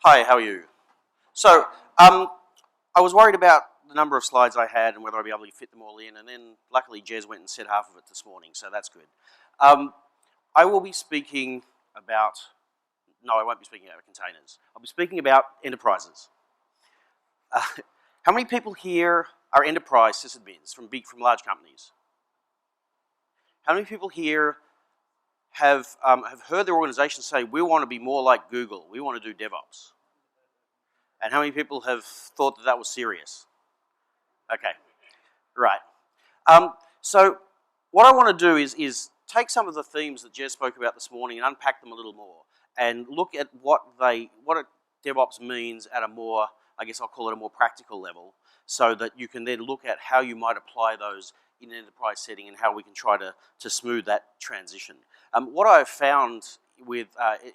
Hi, how are you? So, I was worried about the number of slides I had and whether I'd be able to fit them all in, and then luckily Jez went and said half of it this morning, so that's good. I will be speaking about, no, I won't be speaking about containers. I'll be speaking about enterprises. How many people here are enterprise sysadmins from large companies? How many people here have heard their organization say, we want to be more like Google, we want to do DevOps? And how many people have thought that that was serious? Okay, right. So what I want to do is take some of the themes that Jez spoke about this morning and unpack them a little more and look at what DevOps means at a more, I guess I'll call it a more practical level, so that you can then look at how you might apply those in an enterprise setting and how we can try to smooth that transition. What I've found with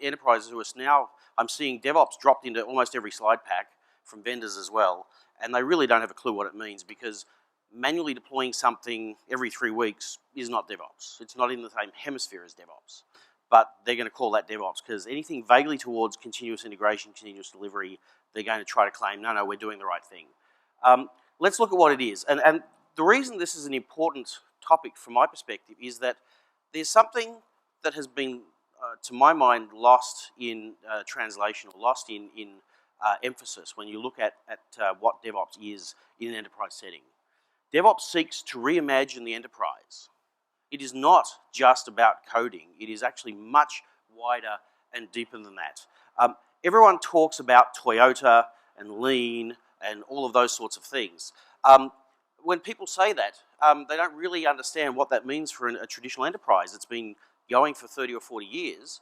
enterprises who are now, I'm seeing DevOps dropped into almost every slide pack from vendors as well, and they really don't have a clue what it means, because manually deploying something every 3 weeks is not DevOps. It's not in the same hemisphere as DevOps, but they're going to call that DevOps because anything vaguely towards continuous integration, continuous delivery, they're going to try to claim, no, we're doing the right thing. Let's look at what it is. And the reason this is an important topic from my perspective is that there's something that has been, to my mind, lost in translation, or lost in emphasis when you look at what DevOps is in an enterprise setting. DevOps seeks to reimagine the enterprise. It is not just about coding. It is actually much wider and deeper than that. Everyone talks about Toyota and lean and all of those sorts of things. When people say that, they don't really understand what that means for a traditional enterprise. It's been going for 30 or 40 years.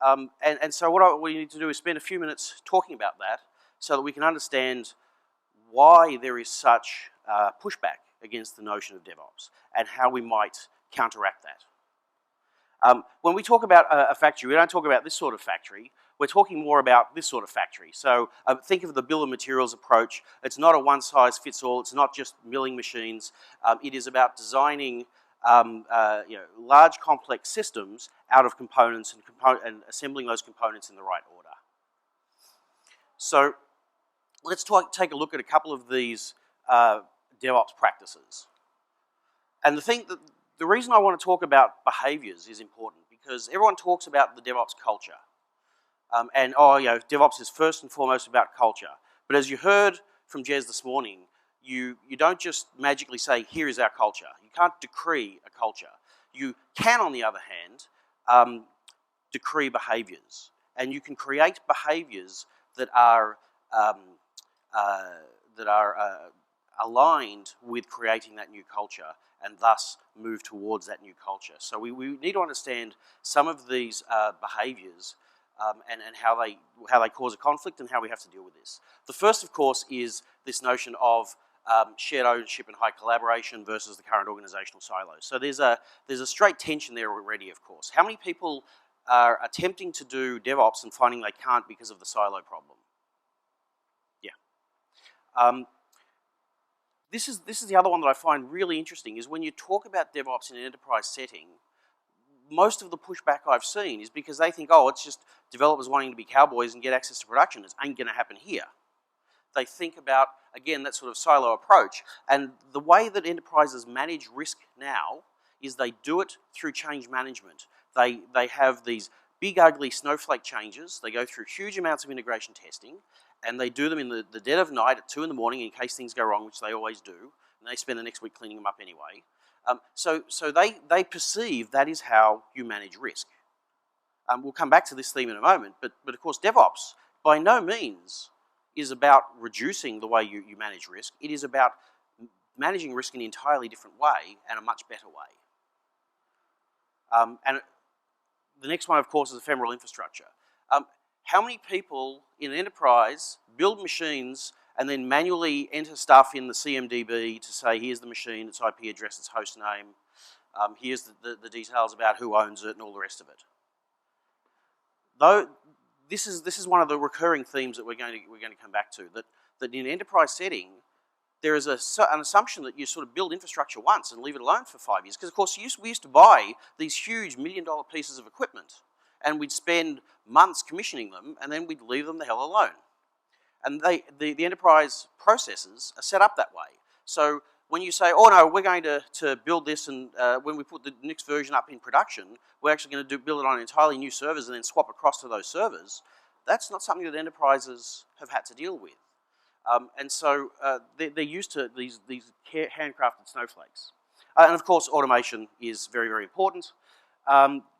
And so what we need to do is spend a few minutes talking about that so that we can understand why there is such pushback against the notion of DevOps and how we might counteract that. When we talk about a factory, we don't talk about this sort of factory. We're talking more about this sort of factory. So think of the bill of materials approach. It's not a one-size-fits-all. It's not just milling machines. It is about designing large, complex systems out of components and assembling those components in the right order. So let's take a look at a couple of these DevOps practices. And the reason I want to talk about behaviors is important because everyone talks about the DevOps culture. DevOps is first and foremost about culture. But as you heard from Jez this morning, you don't just magically say, here is our culture. You can't decree a culture. You can, on the other hand, decree behaviors. And you can create behaviors that are aligned with creating that new culture and thus move towards that new culture. So we need to understand some of these behaviors and how they cause a conflict and how we have to deal with this. The first, of course, is this notion of shared ownership and high collaboration versus the current organizational silos. So there's a straight tension there already, of course. How many people are attempting to do DevOps and finding they can't because of the silo problem? Yeah. This is the other one that I find really interesting, is when you talk about DevOps in an enterprise setting, most of the pushback I've seen is because they think, oh, it's just developers wanting to be cowboys and get access to production. It ain't going to happen here. They think about, again, that sort of silo approach. And the way that enterprises manage risk now is they do it through change management. They have these big, ugly snowflake changes. They go through huge amounts of integration testing, and they do them in the dead of night at 2 in the morning in case things go wrong, which they always do. And they spend the next week cleaning them up anyway. So they perceive that is how you manage risk. We'll come back to this theme in a moment, but of course DevOps by no means is about reducing the way you manage risk. It is about managing risk in an entirely different way and a much better way. And the next one, of course, is ephemeral infrastructure. How many people in an enterprise build machines and then manually enter stuff in the CMDB to say, here's the machine, its IP address, its host name, here's the details about who owns it and all the rest of it. Though this is one of the recurring themes that we're going to come back to, that in an enterprise setting, there is an assumption that you sort of build infrastructure once and leave it alone for 5 years. Because of course we used to buy these huge $1 million pieces of equipment and we'd spend months commissioning them and then we'd leave them the hell alone. And the enterprise processes are set up that way. So when you say, oh no, we're going to build this, and when we put the next version up in production, we're actually going to build it on entirely new servers and then swap across to those servers, that's not something that enterprises have had to deal with. And so they're used to these handcrafted snowflakes. And of course, automation is very, very important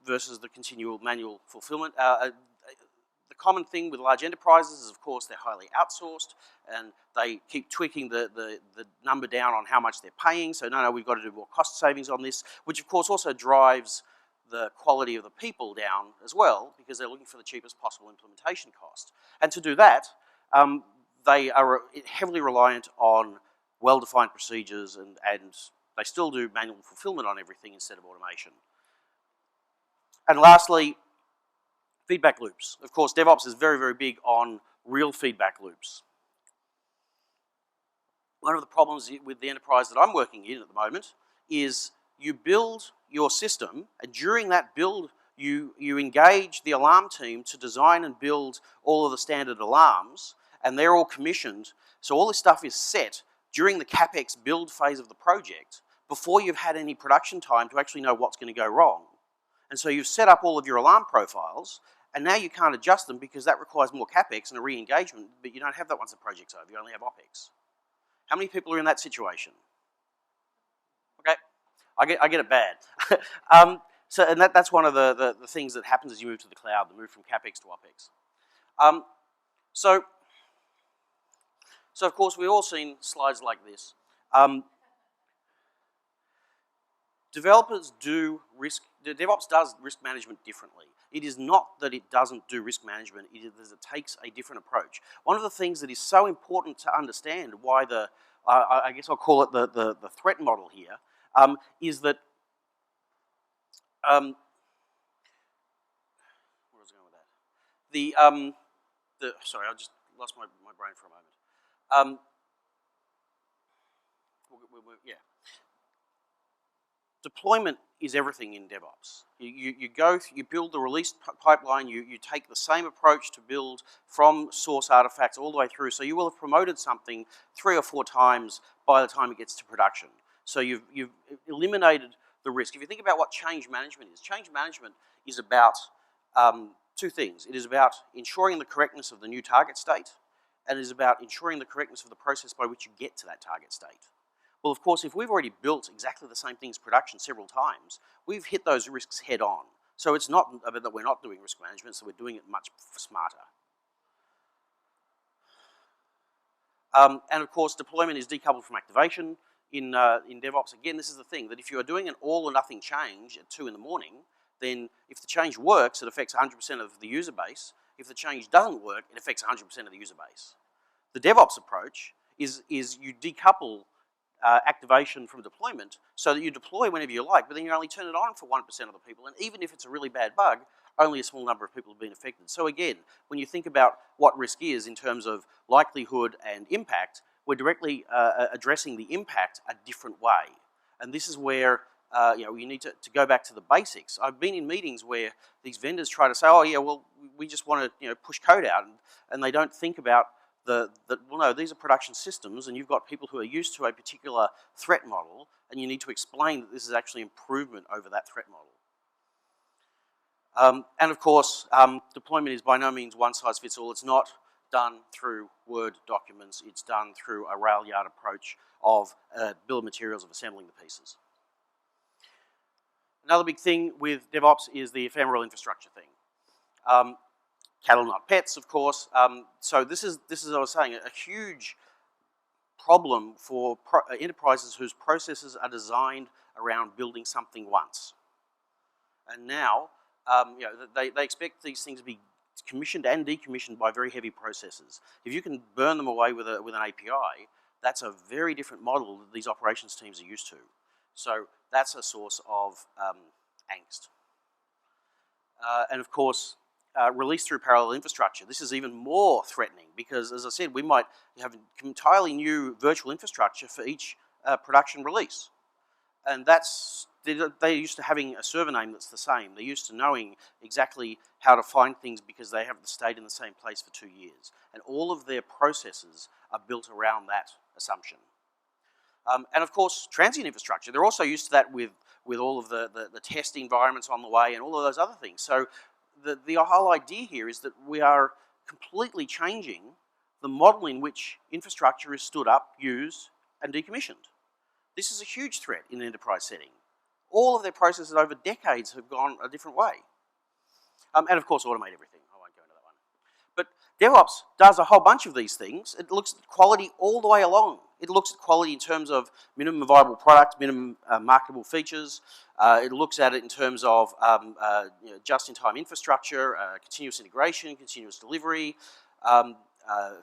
versus the continual manual fulfillment. The common thing with large enterprises is, of course, they're highly outsourced, and they keep tweaking the number down on how much they're paying. So no, we've got to do more cost savings on this, which of course also drives the quality of the people down as well, because they're looking for the cheapest possible implementation cost. And to do that, they are heavily reliant on well-defined procedures, and they still do manual fulfillment on everything instead of automation. And lastly, feedback loops. Of course, DevOps is very, very big on real feedback loops. One of the problems with the enterprise that I'm working in at the moment is you build your system, and during that build, you engage the alarm team to design and build all of the standard alarms, and they're all commissioned. So all this stuff is set during the CapEx build phase of the project before you've had any production time to actually know what's going to go wrong. And so you've set up all of your alarm profiles, and now you can't adjust them because that requires more CapEx and a re-engagement, but you don't have that once the project's over, you only have OpEx. How many people are in that situation? Okay, I get it bad. And that's one of the things that happens as you move to the cloud, the move from CapEx to OpEx. So of course, we've all seen slides like this. DevOps does risk management differently. It is not that it doesn't do risk management, it is that it takes a different approach. One of the things that is so important to understand why I guess I'll call it the threat model here, is that, where was I going with that? Sorry, I just lost my brain for a moment. Yeah. Deployment is everything in DevOps. You build the release pipeline, you take the same approach to build from source artifacts all the way through. So you will have promoted something 3 or 4 times by the time it gets to production. So you've eliminated the risk. If you think about what change management is about 2 things. It is about ensuring the correctness of the new target state, and it is about ensuring the correctness of the process by which you get to that target state. Well, of course, if we've already built exactly the same thing as production several times, we've hit those risks head on. So it's not that we're not doing risk management, so we're doing it much smarter. And of course, deployment is decoupled from activation. In DevOps, again, this is the thing, that if you are doing an all or nothing change at 2 in the morning, then if the change works, it affects 100% of the user base. If the change doesn't work, it affects 100% of the user base. The DevOps approach is you decouple activation from deployment so that you deploy whenever you like, but then you only turn it on for 1% of the people, and even if it's a really bad bug, only a small number of people have been affected. So again, when you think about what risk is in terms of likelihood and impact, we're directly addressing the impact a different way. And this is where you need to go back to the basics. I've been in meetings where these vendors try to say, oh yeah, well, we just want to push code out, and they don't think about well, no, these are production systems, and you've got people who are used to a particular threat model, and you need to explain that this is actually improvement over that threat model. And of course, deployment is by no means one size fits all. It's not done through Word documents. It's done through a rail yard approach of bill of materials of assembling the pieces. Another big thing with DevOps is the ephemeral infrastructure thing. Cattle not pets, of course. So this is, as I was saying, a huge problem for enterprises whose processes are designed around building something once. And now, they expect these things to be commissioned and decommissioned by very heavy processes. If you can burn them away with an API, that's a very different model that these operations teams are used to. So that's a source of angst. And of course, release through parallel infrastructure. This is even more threatening because, as I said, we might have an entirely new virtual infrastructure for each production release. And that's they're used to having a server name that's the same. They're used to knowing exactly how to find things because they have stayed in the same place for 2 years. And all of their processes are built around that assumption. And of course, transient infrastructure, they're also used to that with all of the test environments on the way and all of those other things. So the whole idea here is that we are completely changing the model in which infrastructure is stood up, used, and decommissioned. This is a huge threat in an enterprise setting. All of their processes over decades have gone a different way. And of course, automate everything. I won't go into that one. But DevOps does a whole bunch of these things. It looks at quality all the way along. It looks at quality in terms of minimum viable product, minimum marketable features. It looks at it in terms of just-in-time infrastructure, continuous integration, continuous delivery,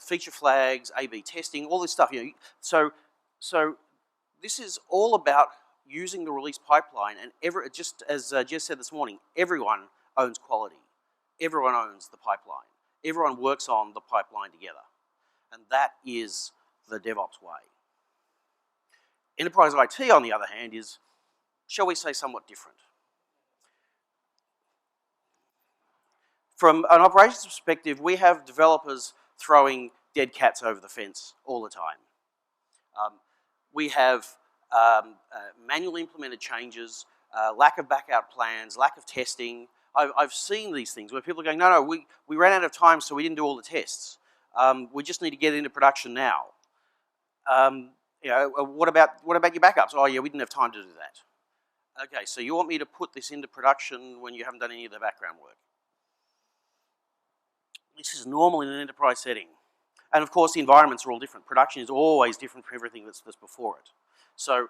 feature flags, A/B testing, all this stuff. So this is all about using the release pipeline, and just as Geoff said this morning, everyone owns quality. Everyone owns the pipeline. Everyone works on the pipeline together. And that is the DevOps way. Enterprise IT, on the other hand, is, shall we say, somewhat different. From an operations perspective, we have developers throwing dead cats over the fence all the time. We have manually implemented changes, lack of backup plans, lack of testing. I've seen these things where people are going, no, we ran out of time, so we didn't do all the tests. We just need to get it into production now. What about your backups? Oh yeah, we didn't have time to do that. Okay, so you want me to put this into production when you haven't done any of the background work? This is normal in an enterprise setting. And of course, the environments are all different. Production is always different from everything that's before it. So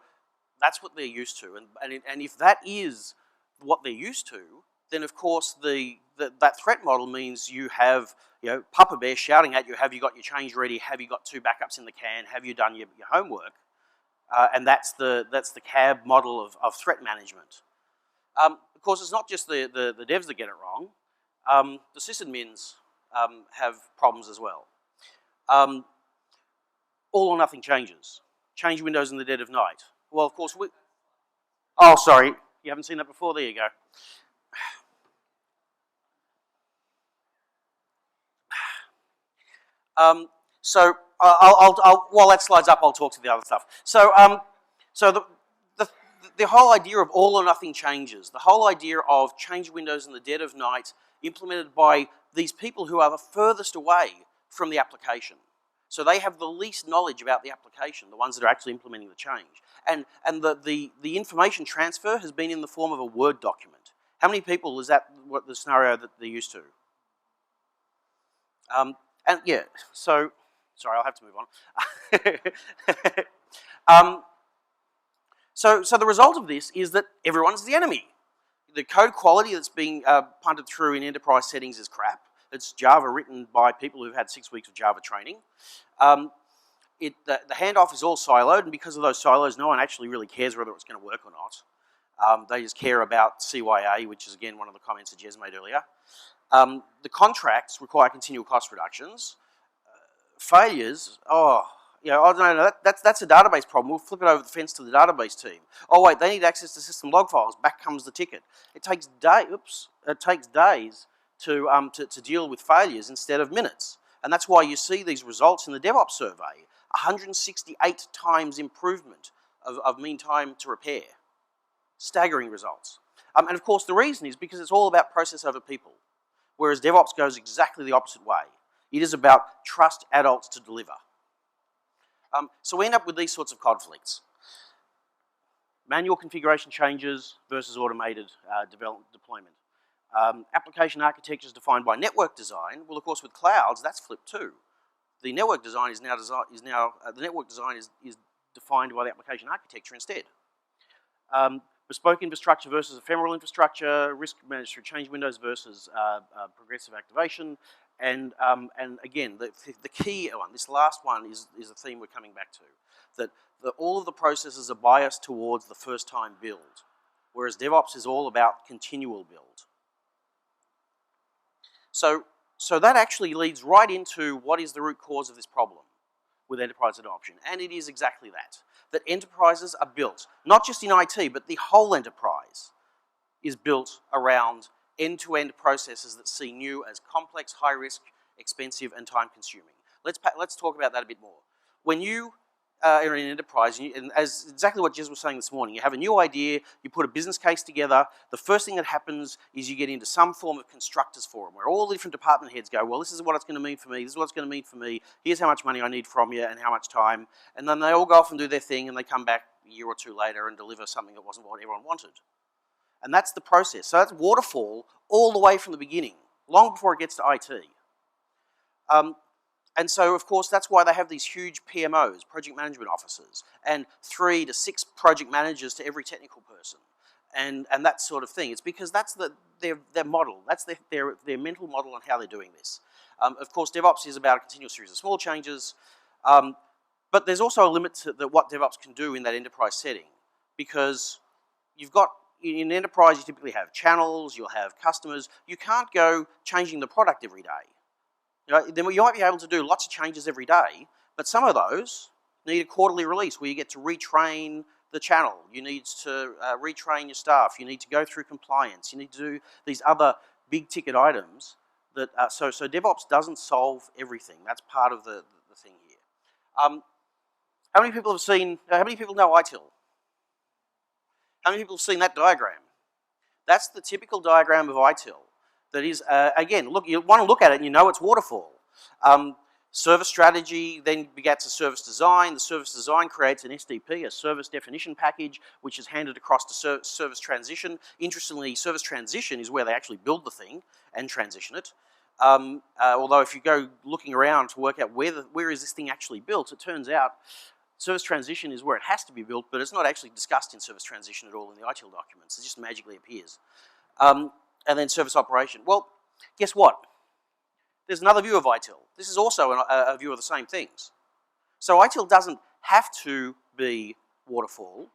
that's what they're used to. And if that is what they're used to, then of course that threat model means you have Papa Bear shouting at you, have you got your change ready? Have you got 2 backups in the can? Have you done your homework? And that's the CAB model of threat management. Of course, it's not just the devs that get it wrong. The sysadmins have problems as well. All or nothing changes. Change windows in the dead of night. Well, of course, oh, sorry. You haven't seen that before? There you go. So while that slides up, I'll talk to the other stuff. So the whole idea of all or nothing changes, the whole idea of change windows in the dead of night implemented by these people who are the furthest away from the application. So they have the least knowledge about the application, the ones that are actually implementing the change. And the information transfer has been in the form of a Word document. How many people is that what the scenario that they're used to? And yeah, so, sorry, I'll have to move on. So the result of this is that everyone's the enemy. The code quality that's being punted through in enterprise settings is crap. It's Java written by people who've had 6 weeks of Java training. The handoff is all siloed, and because of those silos, no one actually really cares whether it's going to work or not. They just care about CYA, which is, again, one of the comments that Jez made earlier. The contracts require continual cost reductions. Failures, I don't know, that's a database problem. We'll flip it over the fence to the database team. Oh wait, they need access to system log files. Back comes the ticket. It takes days to deal with failures instead of minutes. And that's why you see these results in the DevOps survey, 168 times improvement of mean time to repair. Staggering results. And of course the reason is because it's all about process over people, whereas DevOps goes exactly the opposite way. It is about trust adults to deliver. So we end up with these sorts of conflicts. Manual configuration changes versus automated deployment. Application architecture is defined by network design. Well, of course, with clouds, that's flipped too. The network design is defined by the application architecture instead. Bespoke infrastructure versus ephemeral infrastructure, risk managed through change windows versus progressive activation, and again, the key one, this last one is a theme we're coming back to, that all of the processes are biased towards the first time build, whereas DevOps is all about continual build. So that actually leads right into what is the root cause of this problem. with enterprise adoption, and it is exactly that. That enterprises are built, not just in IT, but the whole enterprise is built around end-to-end processes that see new as complex, high-risk, expensive, and time-consuming. Let's talk about that a bit more. When you are in an enterprise, and as exactly what Jez was saying this morning, you have a new idea, you put a business case together, the first thing that happens is you get into some form of constructors forum where all the different department heads go, well, this is what it's going to mean for me, this is what it's going to mean for me, here's how much money I need from you and how much time, and then they all go off and do their thing and they come back a year or two later and deliver something that wasn't what everyone wanted. And that's the process. So that's waterfall all the way from the beginning, long before it gets to IT. And so, of course, that's why they have these huge PMOs, project management officers, and 3 to 6 project managers to every technical person, and that sort of thing. It's because that's their model. That's their mental model on how they're doing this. Of course, DevOps is about a continuous series of small changes, but there's also a limit to what DevOps can do in that enterprise setting, because you've got, in enterprise, you typically have channels, you'll have customers. You can't go changing the product every day. Then you might be able to do lots of changes every day, but some of those need a quarterly release where you get to retrain the channel. You need to retrain your staff. You need to go through compliance. You need to do these other big ticket items. That so DevOps doesn't solve everything. That's part of the thing here. How many people have seen? How many people know ITIL? How many people have seen that diagram? That's the typical diagram of ITIL. That is, again, look, you want to look at it and you know it's waterfall. Service strategy then begets a service design. The service design creates an SDP, a service definition package, which is handed across to service transition. Interestingly, service transition is where they actually build the thing and transition it. Although if you go looking around to work out where is this thing actually built, it turns out service transition is where it has to be built, but it's not actually discussed in service transition at all in the ITIL documents. It just magically appears. And then service operation. Well, guess what? There's another view of ITIL. This is also a view of the same things. So ITIL doesn't have to be waterfall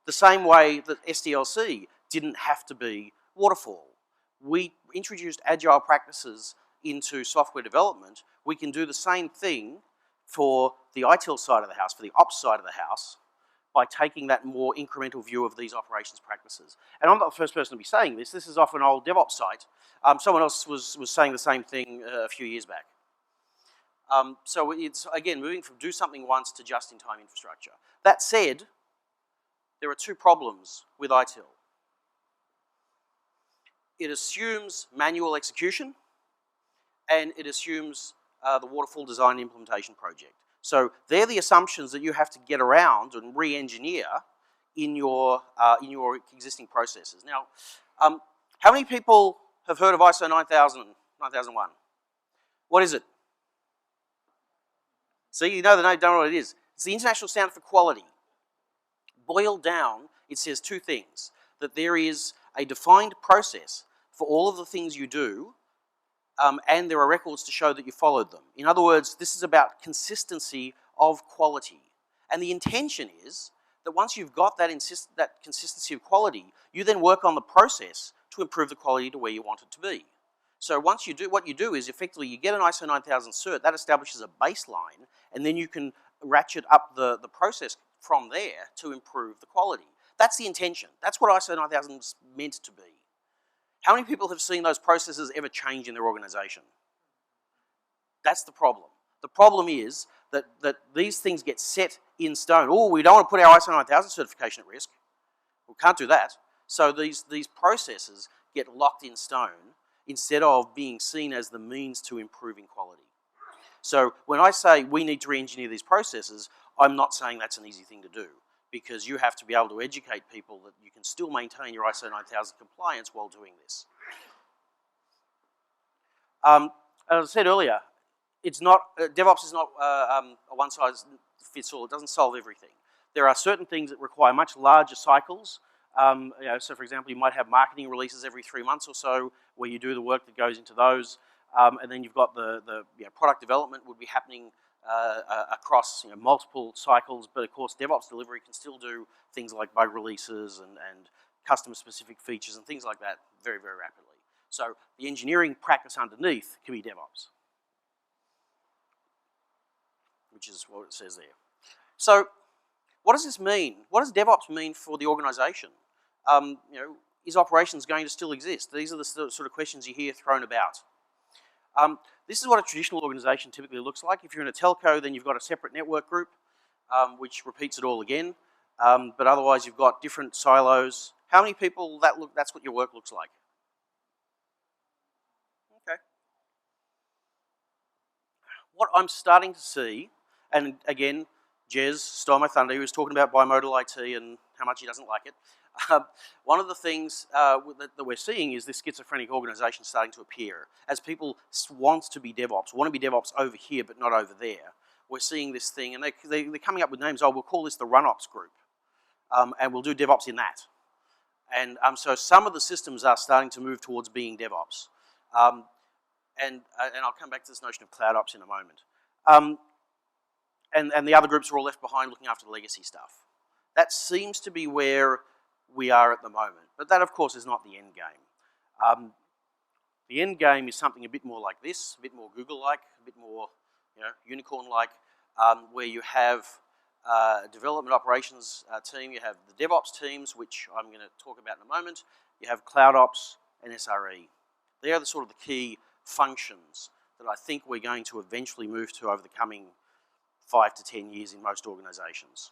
the same way that SDLC didn't have to be waterfall. We introduced agile practices into software development. We can do the same thing for the ITIL side of the house, for the ops side of the house, by taking that more incremental view of these operations practices. And I'm not the first person to be saying this. This is off an old DevOps site. Someone else was saying the same thing a few years back. So it's, again, moving from do something once to just-in-time infrastructure. That said, there are 2 problems with ITIL. It assumes manual execution, and it assumes the waterfall design and implementation project. So they're the assumptions that you have to get around and re-engineer in your existing processes. Now, how many people have heard of ISO 9000, 9001? What is it? See, you don't know what it is. It's the international standard for quality. Boiled down, it says 2 things. That there is a defined process for all of the things you do, and there are records to show that you followed them. In other words, this is about consistency of quality. And the intention is that once you've got that consistency of quality, you then work on the process to improve the quality to where you want it to be. So once you do, what you do is effectively you get an ISO 9000 cert, that establishes a baseline, and then you can ratchet up the process from there to improve the quality. That's the intention. That's what ISO 9000 is meant to be. How many people have seen those processes ever change in their organization? That's the problem. The problem is that these things get set in stone. Oh, we don't want to put our ISO 9000 certification at risk. We can't do that. So these processes get locked in stone instead of being seen as the means to improving quality. So when I say we need to re-engineer these processes, I'm not saying that's an easy thing to do, because you have to be able to educate people that you can still maintain your ISO 9000 compliance while doing this. As I said earlier, it's not, DevOps is not a one-size-fits-all. It doesn't solve everything. There are certain things that require much larger cycles. So for example, you might have marketing releases every 3 months or so where you do the work that goes into those. And then you've got the product development would be happening across multiple cycles, but of course DevOps delivery can still do things like bug releases and customer-specific features and things like that very, very rapidly. So the engineering practice underneath can be DevOps. which is what it says there. So what does this mean? What does DevOps mean for the organization? Is operations going to still exist? These are the sort of questions you hear thrown about. This is what a traditional organization typically looks like. If you're in a telco, then you've got a separate network group, which repeats it all again. But otherwise, you've got different silos. How many people that's what your work looks like? Okay. What I'm starting to see, and again, Jez stole my thunder. He was talking about bimodal IT and how much he doesn't like it. One of the things that we're seeing is this schizophrenic organization starting to appear. As people want to be DevOps over here but not over there. We're seeing this thing, and they're coming up with names. Oh, we'll call this the RunOps group, and we'll do DevOps in that. And so some of the systems are starting to move towards being DevOps. And I'll come back to this notion of CloudOps in a moment. And the other groups are all left behind looking after the legacy stuff. That seems to be where we are at the moment. But that, of course, is not the end game. The end game is something a bit more like this, a bit more Google-like, a bit more unicorn-like, where you have a development operations team, you have the DevOps teams, which I'm going to talk about in a moment, you have CloudOps and SRE. They are the sort of the key functions that I think we're going to eventually move to over the coming 5 to 10 years in most organizations.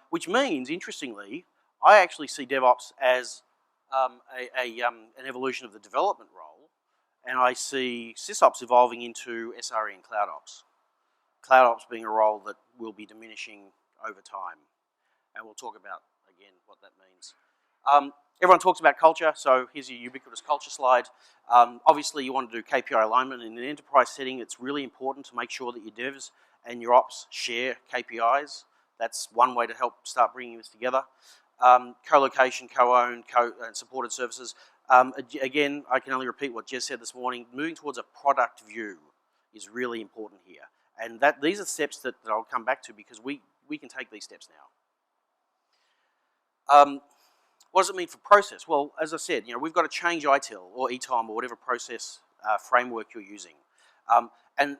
Which means, interestingly, I actually see DevOps as an evolution of the development role, and I see SysOps evolving into SRE and CloudOps. CloudOps being a role that will be diminishing over time, and we'll talk about, again, what that means. Everyone talks about culture, so here's your ubiquitous culture slide. Obviously, you want to do KPI alignment. In an enterprise setting, it's really important to make sure that your devs and your ops share KPIs. That's one way to help start bringing this together. Co-location, co-owned, and supported services. Again, I can only repeat what Jez said this morning. Moving towards a product view is really important here. And these are steps that I'll come back to because we can take these steps now. What does it mean for process? Well, as I said, we've got to change ITIL or ETOM or whatever process framework you're using. And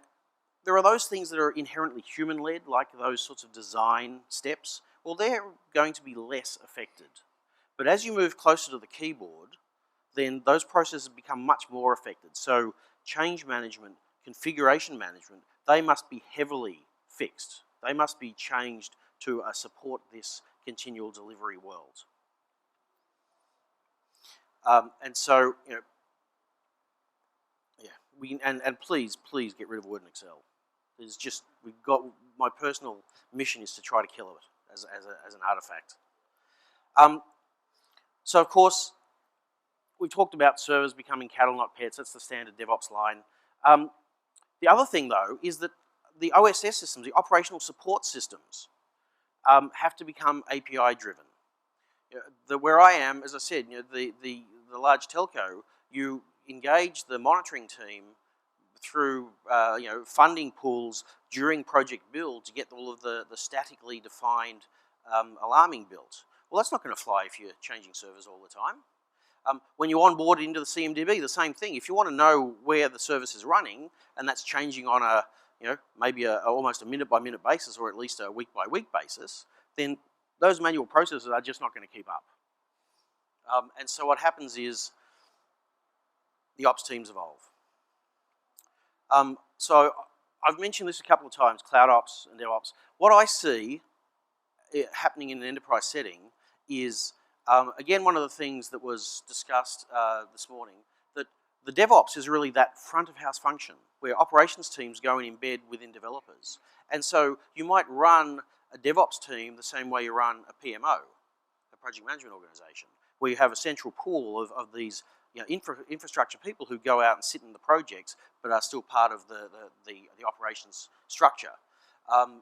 there are those things that are inherently human-led, like those sorts of design steps. Well, they're going to be less affected. But as you move closer to the keyboard, then those processes become much more affected. So change management, configuration management, they must be heavily fixed. They must be changed to support this continual delivery world. And so, and please get rid of Word and Excel. It's just, my personal mission is to try to kill it as an artifact. So of course, we talked about servers becoming cattle, not pets. That's the standard DevOps line. The other thing, though, is that the OSS systems, the operational support systems, have to become API driven. Where I am, as I said, the large telco, you engage the monitoring team through funding pools during project build to get all of the statically defined alarming built. Well, that's not going to fly if you're changing servers all the time. When you onboard into the CMDB, the same thing. If you want to know where the service is running, and that's changing on a maybe almost a minute-by-minute basis, or at least a week-by-week basis, then those manual processes are just not going to keep up. And so what happens is the ops teams evolve. So I've mentioned this a couple of times, CloudOps and DevOps. What I see happening in an enterprise setting is, again, one of the things that was discussed this morning, that the DevOps is really that front of house function where operations teams go and embed within developers. And so you might run a DevOps team the same way you run a PMO, a project management organization, where you have a central pool of these infrastructure people who go out and sit in the projects but are still part of the operations structure.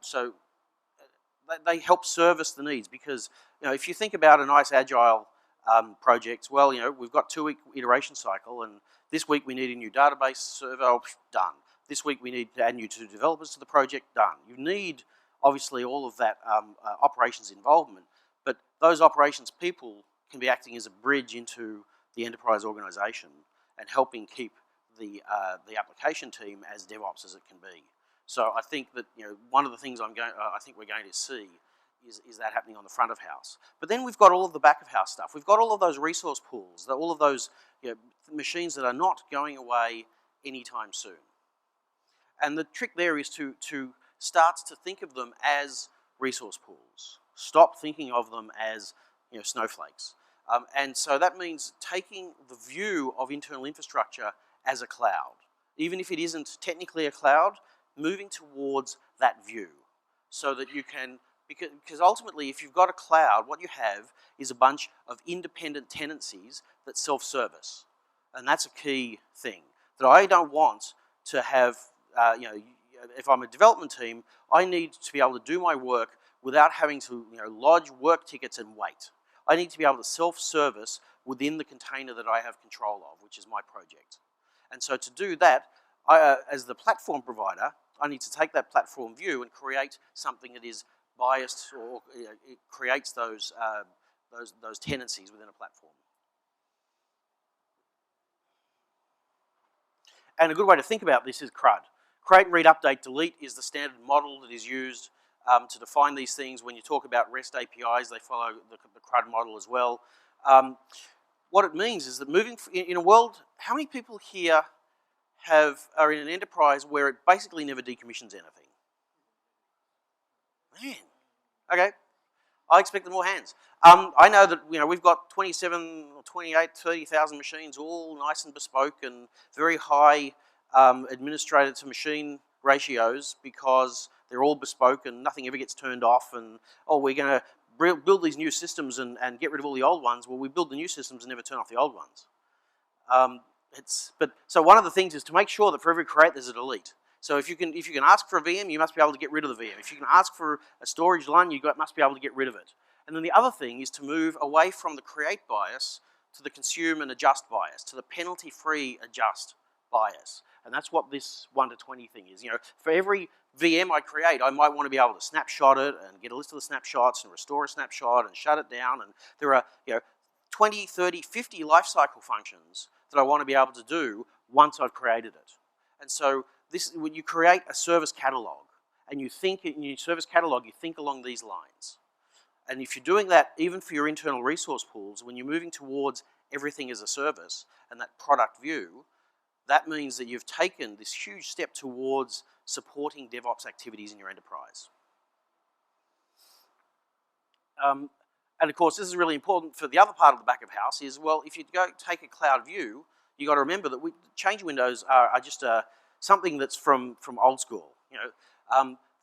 So they help service the needs because if you think about a nice agile project, well, we've got 2-week iteration cycle, and this week we need a new database server, done. This week we need to add new 2 developers to the project, done. You need obviously all of that operations involvement, but those operations people can be acting as a bridge into the enterprise organization and helping keep the application team as DevOps as it can be. So I think that one of the things I think we're going to see is that happening on the front of house. But then we've got all of the back of house stuff. We've got all of those resource pools, all of those machines that are not going away anytime soon. And the trick there is to start to think of them as resource pools. Stop thinking of them as snowflakes. And so that means taking the view of internal infrastructure as a cloud. Even if it isn't technically a cloud, moving towards that view so that you can, because ultimately if you've got a cloud, what you have is a bunch of independent tenancies that self-service. And that's a key thing. That I don't want to have, if I'm a development team, I need to be able to do my work without having to lodge work tickets and wait. I need to be able to self-service within the container that I have control of, which is my project. And so to do that, as the platform provider, I need to take that platform view and create something that is biased, or it creates those tenancies within a platform. And a good way to think about this is CRUD. Create, read, update, delete is the standard model that is used to define these things. When you talk about REST APIs, they follow the CRUD model as well. What it means is that moving in a world, how many people here are in an enterprise where it basically never decommissions anything? Man, okay. I expected more hands. I know that we've got 27 or 28, 30,000 machines, all nice and bespoke and very high administrator to machine ratios because they're all bespoke and nothing ever gets turned off. And we're going to build these new systems and get rid of all the old ones. Well, we build the new systems and never turn off the old ones. So one of the things is to make sure that for every create there's a delete. So if you can ask for a VM, you must be able to get rid of the VM. If you can ask for a storage line, you must be able to get rid of it. And then the other thing is to move away from the create bias to the consume and adjust bias, to the penalty-free adjust bias. And that's what this 1 to 20 thing is. For every VM I create, I might want to be able to snapshot it and get a list of the snapshots and restore a snapshot and shut it down. And there are 20, 30, 50 lifecycle functions that I want to be able to do once I've created it. And so when you create a service catalog, and you think in your service catalog, you think along these lines. And if you're doing that, even for your internal resource pools, when you're moving towards everything as a service and that product view, that means that you've taken this huge step towards supporting DevOps activities in your enterprise. And of course, this is really important for the other part of the back of house is, well, if you go take a cloud view, you've got to remember that change windows are just something that's from old school.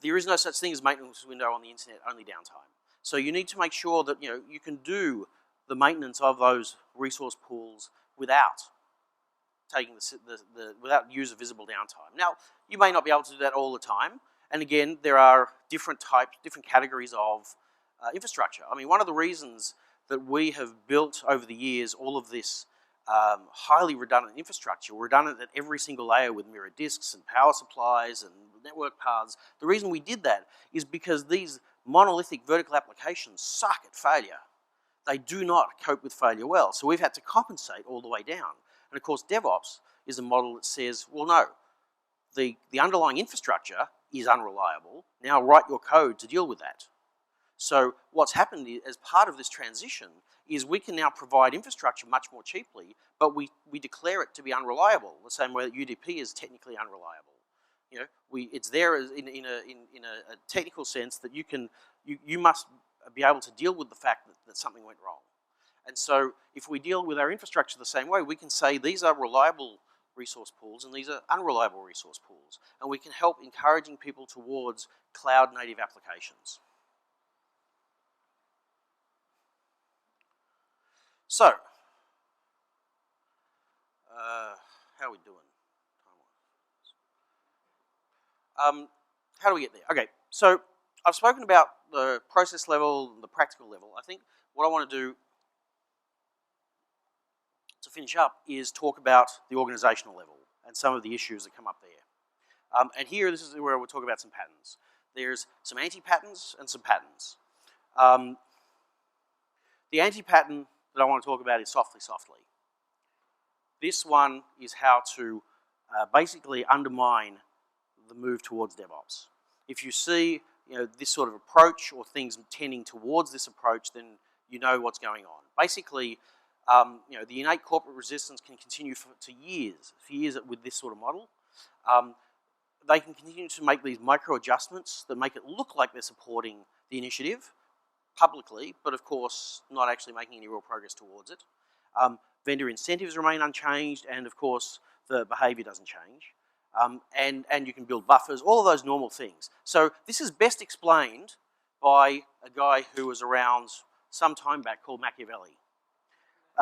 There is no such thing as maintenance window on the internet, only downtime. So you need to make sure that you can do the maintenance of those resource pools without taking without user visible downtime. Now, you may not be able to do that all the time. And again, there are different categories of infrastructure. I mean, one of the reasons that we have built over the years all of this highly redundant infrastructure, redundant at every single layer with mirror disks and power supplies and network paths. The reason we did that is because these monolithic vertical applications suck at failure. They do not cope with failure well. So we've had to compensate all the way down. And of course, DevOps is a model that says, well, no, the underlying infrastructure is unreliable. Now write your code to deal with that. So what's happened as part of this transition is we can now provide infrastructure much more cheaply, but we declare it to be unreliable, the same way that UDP is technically unreliable. It's there in a technical sense that you must be able to deal with the fact that something went wrong. And so if we deal with our infrastructure the same way, we can say these are reliable resource pools and these are unreliable resource pools. And we can help encouraging people towards cloud native applications. So, how are we doing? How do we get there? Okay, so I've spoken about the process level, the practical level. I think what I want to do to finish up is talk about the organizational level and some of the issues that come up there. And here, this is where we'll talk about some patterns. There's some anti-patterns and some patterns. The anti-pattern that I want to talk about is softly, softly. This one is how to basically undermine the move towards DevOps. If you see this sort of approach or things tending towards this approach, then you know what's going on. Basically, the innate corporate resistance can continue for years with this sort of model. They can continue to make these micro adjustments that make it look like they're supporting the initiative publicly, but of course not actually making any real progress towards it. Vendor incentives remain unchanged, and of course the behavior doesn't change. And you can build buffers, all of those normal things. So this is best explained by a guy who was around some time back called Machiavelli.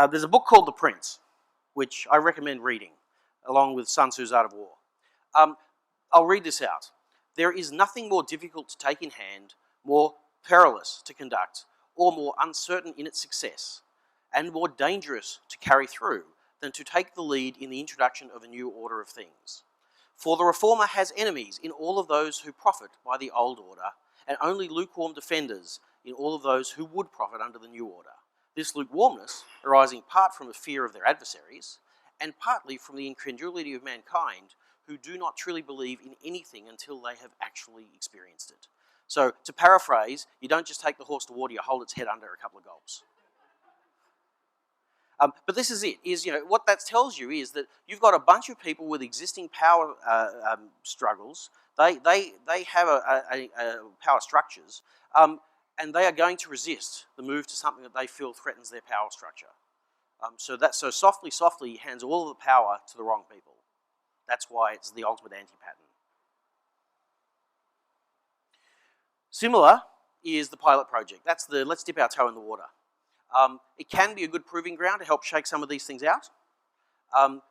There's a book called The Prince, which I recommend reading, along with Sun Tzu's Art of War. I'll read this out. There is nothing more difficult to take in hand, more perilous to conduct, or more uncertain in its success, and more dangerous to carry through than to take the lead in the introduction of a new order of things. For the reformer has enemies in all of those who profit by the old order, and only lukewarm defenders in all of those who would profit under the new order. This lukewarmness arising part from a fear of their adversaries, and partly from the incredulity of mankind, who do not truly believe in anything until they have actually experienced it. So, to paraphrase, you don't just take the horse to water, you hold its head under a couple of gulps. But this is it, what that tells you is that you've got a bunch of people with existing power struggles. They have power structures, and they are going to resist the move to something that they feel threatens their power structure. So softly hands all of the power to the wrong people. That's why it's the ultimate anti-pattern. Similar is the pilot project. That's the let's dip our toe in the water. It can be a good proving ground to help shake some of these things out,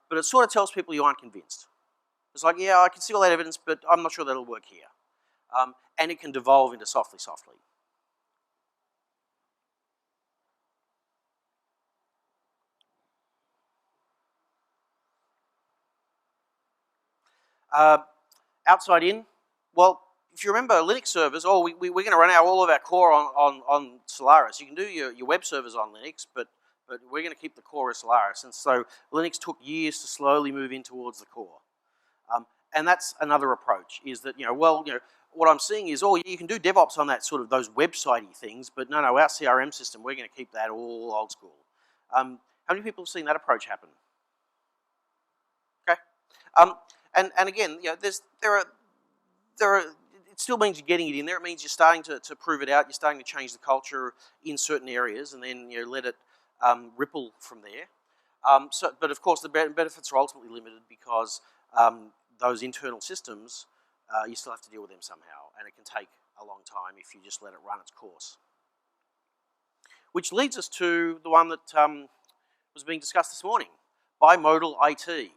but it sort of tells people you aren't convinced. It's like, yeah, I can see all that evidence, but I'm not sure that'll work here. And it can devolve into softly. Outside in, well, if you remember Linux servers, we're going to run all of our core on Solaris. You can do your web servers on Linux, but we're going to keep the core as Solaris. And so Linux took years to slowly move in towards the core. And that's another approach, is that, what I'm seeing is, you can do DevOps on that sort of those website-y things, but no, our CRM system, we're going to keep that all old school. How many people have seen that approach happen? Okay. And again, it still means you're getting it in there. It means you're starting to prove it out. You're starting to change the culture in certain areas, and then let it ripple from there. But of course, the benefits are ultimately limited because those internal systems, you still have to deal with them somehow, and it can take a long time if you just let it run its course. Which leads us to the one that was being discussed this morning, bimodal IT.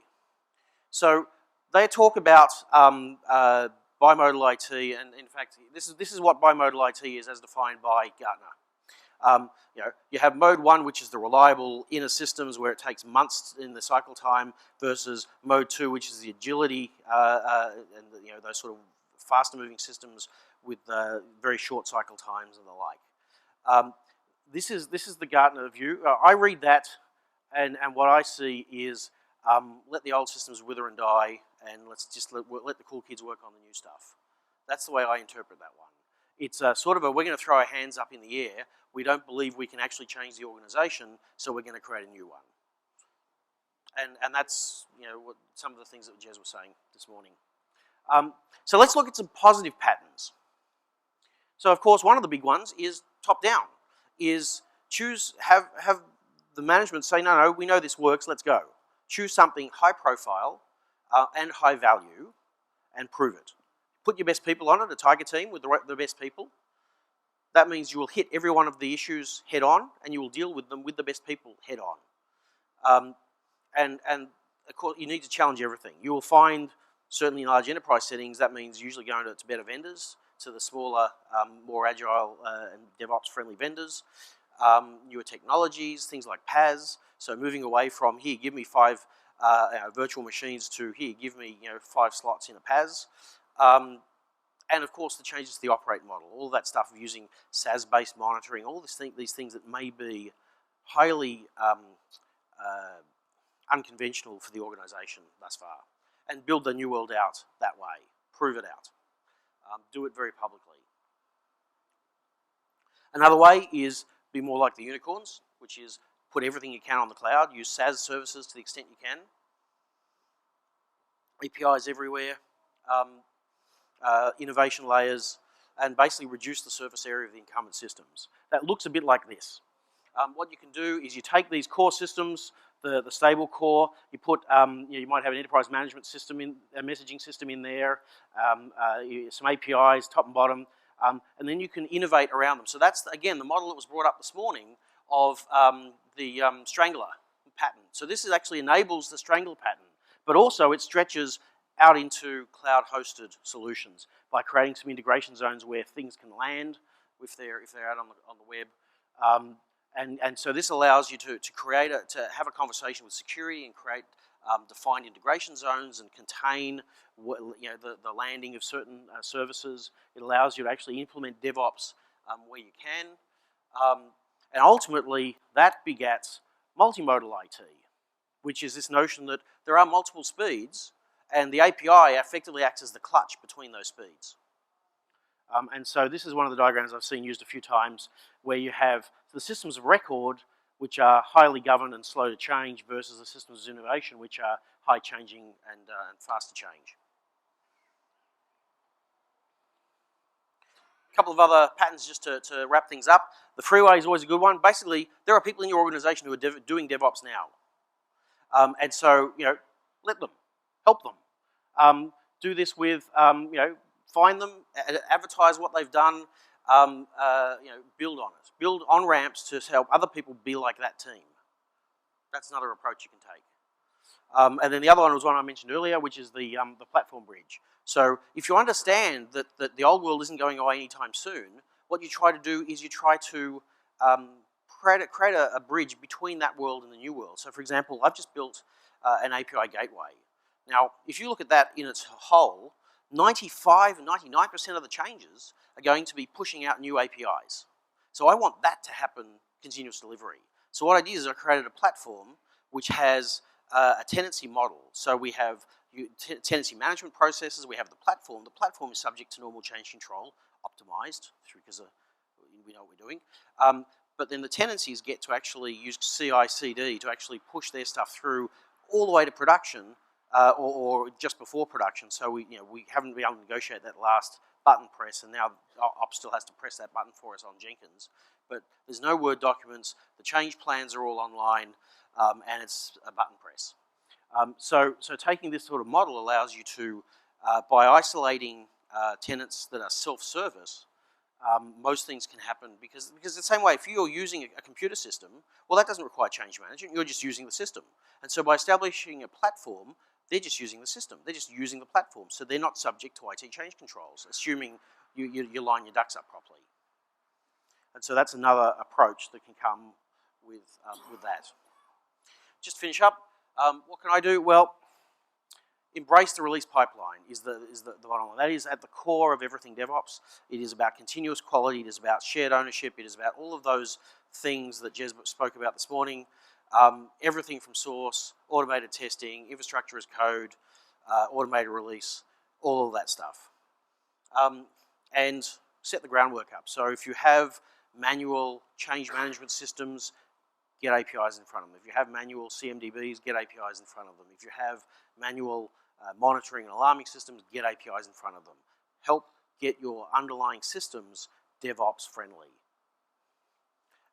So they talk about bimodal IT, and in fact, this is what bimodal IT is as defined by Gartner. You have mode 1, which is the reliable inner systems where it takes months in the cycle time, versus mode 2, which is the agility and those sort of faster moving systems with very short cycle times and the like. This is the Gartner view. I read that, and what I see is let the old systems wither and die, and let's just let the cool kids work on the new stuff. That's the way I interpret that one. It's sort of we're going to throw our hands up in the air. We don't believe we can actually change the organization, so we're going to create a new one. And that's what some of the things that Jez was saying this morning. So let's look at some positive patterns. So of course, one of the big ones is top down. Is have the management say, no, we know this works. Let's go. Choose something high profile and high value, and prove it. Put your best people on it, a tiger team with the best people. That means you will hit every one of the issues head on, and you will deal with them with the best people head on. And of course, you need to challenge everything. You will find, certainly in large enterprise settings, that means usually going to better vendors, to the smaller, more agile and DevOps-friendly vendors. Newer technologies, things like PaaS. So moving away from, here, give me 5 virtual machines, to here, give me 5 slots in a PaaS. And of course, the changes to the operating model, all that stuff of using SaaS-based monitoring, all these things that may be highly unconventional for the organization thus far, and build the new world out that way. prove it out. Do it very publicly. Another way is be more like the unicorns, which is put everything you can on the cloud, use SaaS services to the extent you can. APIs everywhere, innovation layers, and basically reduce the surface area of the incumbent systems. That looks a bit like this. What you can do is you take these core systems, the stable core, you put, you might have an enterprise management system, a messaging system in there, some APIs, top and bottom, and then you can innovate around them. So that's, again, the model that was brought up this morning of the strangler pattern. So this actually enables the strangler pattern, but also it stretches out into cloud-hosted solutions by creating some integration zones where things can land if they're out on the web. And so this allows you to have a conversation with security and create defined integration zones and contain the landing of certain services. It allows you to actually implement DevOps where you can. And ultimately, that begets multimodal IT, which is this notion that there are multiple speeds, and the API effectively acts as the clutch between those speeds. And so this is one of the diagrams I've seen used a few times, where you have the systems of record, which are highly governed and slow to change, versus the systems of innovation, which are high changing and fast to change. A couple of other patterns just to wrap things up. The freeway is always a good one. Basically, there are people in your organization who are doing DevOps now. And so, let them, help them. Do this with, find them, advertise what they've done, build on it. Build on-ramps to help other people be like that team. That's another approach you can take. And then the other one was one I mentioned earlier, which is the platform bridge. So if you understand that the old world isn't going away anytime soon, what you try to do is you try to create a bridge between that world and the new world. So for example, I've just built an API gateway. Now, if you look at that in its whole, 95 and 99% of the changes are going to be pushing out new APIs. So I want that to happen continuous delivery. So what I did is I created a platform which has a tenancy model. So we have tenancy management processes, we have the platform. The platform is subject to normal change control, optimized, because we know what we're doing. But then the tenancies get to actually use CI/CD to actually push their stuff through all the way to production, or just before production. So we haven't been able to negotiate that last button press, and now Ops still has to press that button for us on Jenkins. But there's no Word documents, the change plans are all online, and it's a button press. So taking this sort of model allows you to, by isolating tenants that are self-service, most things can happen because the same way, if you're using a computer system, well, that doesn't require change management, you're just using the system. And so by establishing a platform, they're just using the system, they're just using the platform, so they're not subject to IT change controls, assuming you line your ducks up properly. And so that's another approach that can come with that. Just to finish up, what can I do? Well, embrace the release pipeline is the bottom line. That is at the core of everything DevOps. It is about continuous quality, it is about shared ownership, it is about all of those things that Jez spoke about this morning. Everything from source, automated testing, infrastructure as code, automated release, all of that stuff. And set the groundwork up. So if you have manual change management systems, get APIs in front of them. If you have manual CMDBs, get APIs in front of them. If you have manual monitoring and alarming systems, get APIs in front of them. Help get your underlying systems DevOps friendly.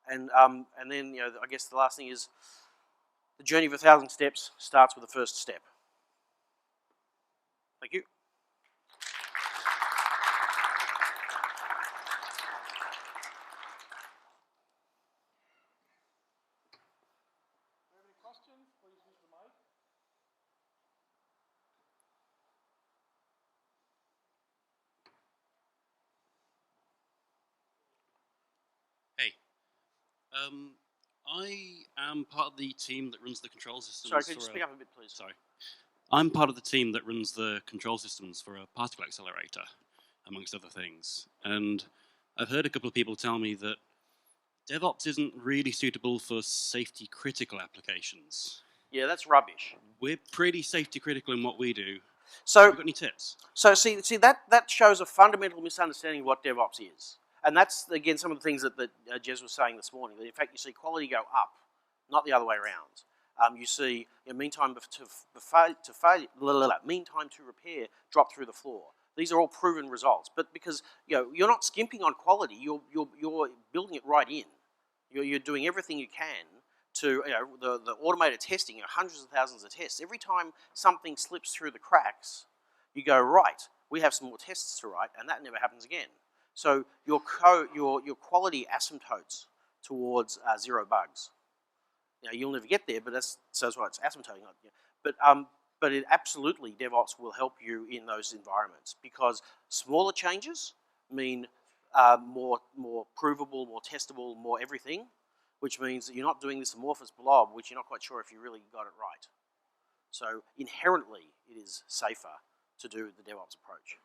And then, I guess the last thing is the journey of 1,000 steps starts with the first step. Thank you. I am part of the team that runs the control systems. Sorry, could you speak up a bit, please? Sorry. I'm part of the team that runs the control systems for a particle accelerator, amongst other things. And I've heard a couple of people tell me that DevOps isn't really suitable for safety critical applications. Yeah, that's rubbish. We're pretty safety critical in what we do. So, Have you got any tips? so see that shows a fundamental misunderstanding of what DevOps is. And that's, again, some of the things that Jez was saying this morning. That in fact, you see quality go up, not the other way around. You see mean time to repair drop through the floor. These are all proven results. But because you're not skimping on quality, you're building it right in. You're doing everything you can to the automated testing, hundreds of thousands of tests. Every time something slips through the cracks, you go, right, we have some more tests to write, and that never happens again. So your quality asymptotes towards 0 bugs. You'll never get there, but that's why it's asymptoting. But it absolutely, DevOps will help you in those environments, because smaller changes mean more provable, more testable, more everything, which means that you're not doing this amorphous blob, which you're not quite sure if you really got it right. So inherently, it is safer to do the DevOps approach.